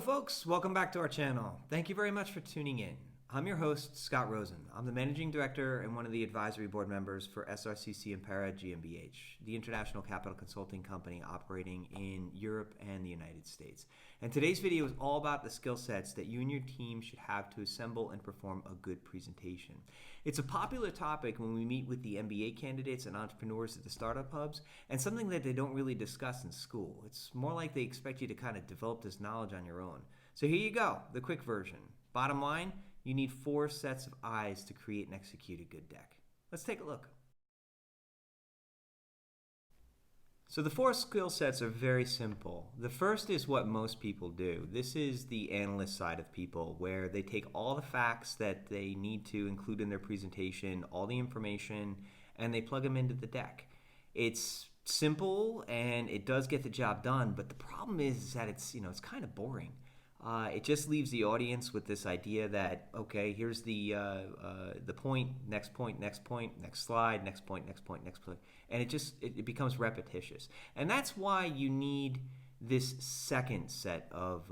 folks, welcome back to our channel. Thank you very much for tuning in. I'm your host, Scott Rosen. I'm the Managing Director and one of the Advisory Board members for SRCC Impera GmbH, the international capital consulting company operating in Europe and the United States. And today's video is all about the skill sets that you and your team should have to assemble and perform a good presentation. It's a popular topic when we meet with the MBA candidates and entrepreneurs at the startup hubs, and something that they don't really discuss in school. It's more like they expect you to kind of develop this knowledge on your own. So here you go, the quick version. Bottom line, you need 4 sets of eyes to create and execute a good deck. Let's take a look. So the 4 skill sets are very simple. The first is what most people do. This is the analyst side of people, where they take all the facts that they need to include in their presentation, all the information, and they plug them into the deck. It's simple and it does get the job done, but the problem is that it's kind of boring. It just leaves the audience with this idea that, okay, here's the point, next slide, next point, and it becomes repetitious. And that's why you need this second set of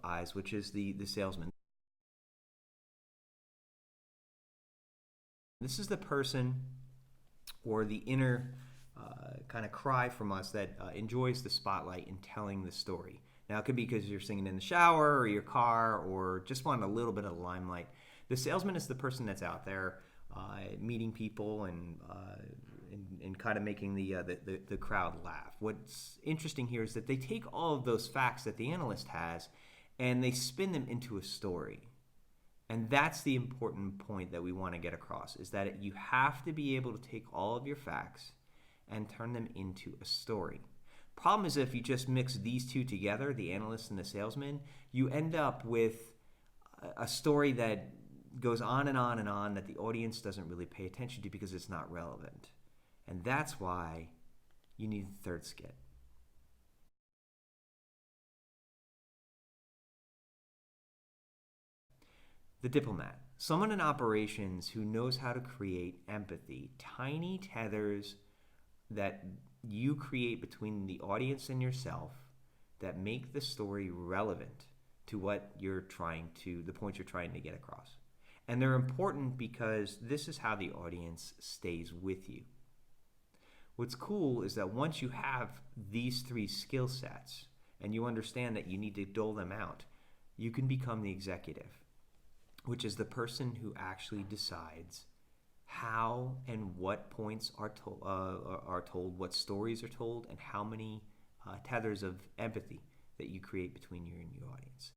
eyes, which is the salesman. This is the person or the inner kind of cry from us that enjoys the spotlight in telling the story. Now, it could be because you're singing in the shower or your car or just want a little bit of limelight. The salesman is the person that's out there meeting people and kind of making the crowd laugh. What's interesting here is that they take all of those facts that the analyst has and they spin them into a story. And that's the important point that we want to get across, is that you have to be able to take all of your facts and turn them into a story. Problem is, if you just mix these two together, the analyst and the salesman, you end up with a story that goes on and on and on that the audience doesn't really pay attention to because it's not relevant. And that's why you need the third skit. The diplomat, someone in operations who knows how to create empathy, tiny tethers that you create between the audience and yourself that make the story relevant to what you're the point you're trying to get across. And they're important because this is how the audience stays with you. What's cool is that once you have these 3 skill sets and you understand that you need to dole them out, you can become the executive, which is the person who actually decides how and what points are told, what stories are told, and how many tethers of empathy that you create between you and your audience.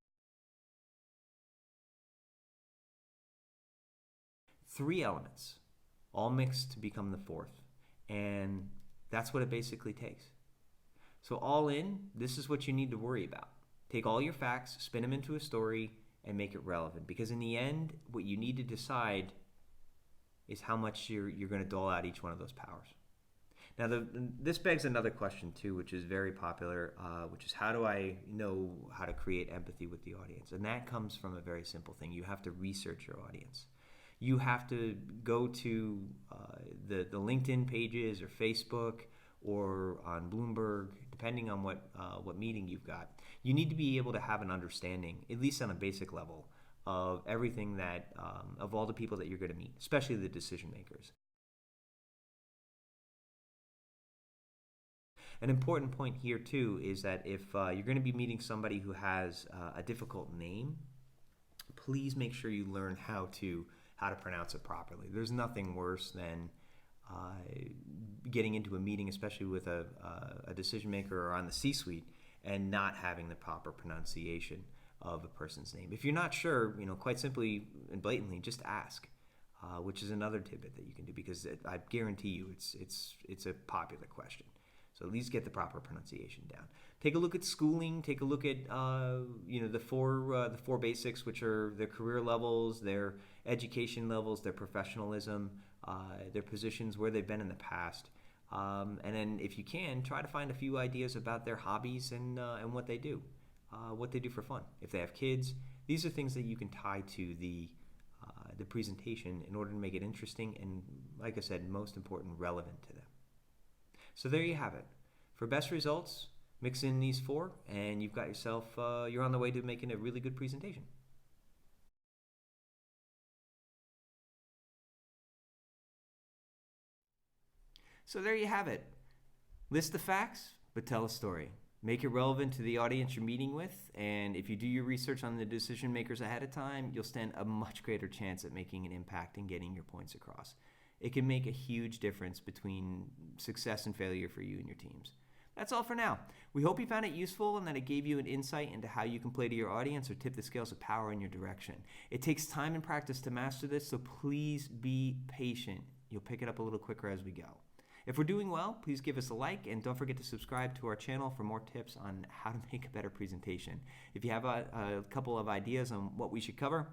3 elements, all mixed to become the 4th, and that's what it basically takes. So all in, this is what you need to worry about. Take all your facts, spin them into a story, and make it relevant, because in the end, what you need to decide is how much you're going to dole out each one of those powers. Now, this begs another question too, which is very popular, which is, how do I know how to create empathy with the audience? And that comes from a very simple thing. You have to research your audience. You have to go to the LinkedIn pages or Facebook or on Bloomberg, depending on what meeting you've got. You need to be able to have an understanding, at least on a basic level, of everything that, of all the people that you're going to meet, especially the decision makers. An important point here too is that if you're going to be meeting somebody who has a difficult name, please make sure you learn how to pronounce it properly. There's nothing worse than getting into a meeting, especially with a decision maker or on the C-suite, and not having the proper pronunciation of a person's name. If you're not sure, quite simply and blatantly, just ask, which is another tidbit that you can do, because I guarantee you it's a popular question. So at least get the proper pronunciation down. Take a look at schooling. Take a look at the four basics, which are their career levels, their education levels, their professionalism, their positions, where they've been in the past. And then, if you can, try to find a few ideas about their hobbies and what they do. What they do for fun. If they have kids, these are things that you can tie to the presentation in order to make it interesting and, like I said, most important, relevant to them. So there you have it. For best results, Mix in these four, and you've got yourself, you're on the way to making a really good presentation. So there you have it. List the facts, but tell a story. Make it relevant to the audience you're meeting with, and if you do your research on the decision makers ahead of time, you'll stand a much greater chance at making an impact and getting your points across. It can make a huge difference between success and failure for you and your teams. That's all for now. We hope you found it useful and that it gave you an insight into how you can play to your audience or tip the scales of power in your direction. It takes time and practice to master this, so please be patient. You'll pick it up a little quicker as we go. If we're doing well, please give us a like, and don't forget to subscribe to our channel for more tips on how to make a better presentation. If you have a couple of ideas on what we should cover,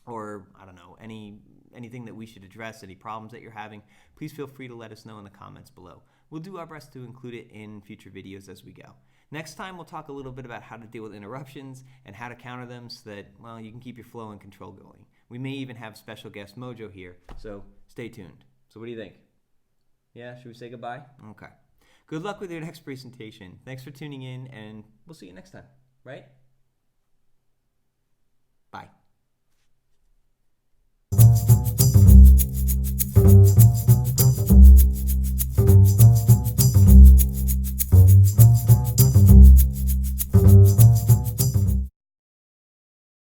or I don't know, anything that we should address, any problems that you're having, please feel free to let us know in the comments below. We'll do our best to include it in future videos as we go. Next time, we'll talk a little bit about how to deal with interruptions and how to counter them so that, well, you can keep your flow and control going. We may even have special guest Mojo here, so stay tuned. So what do you think? Yeah, should we say goodbye? Okay. Good luck with your next presentation. Thanks for tuning in, and we'll see you next time, right?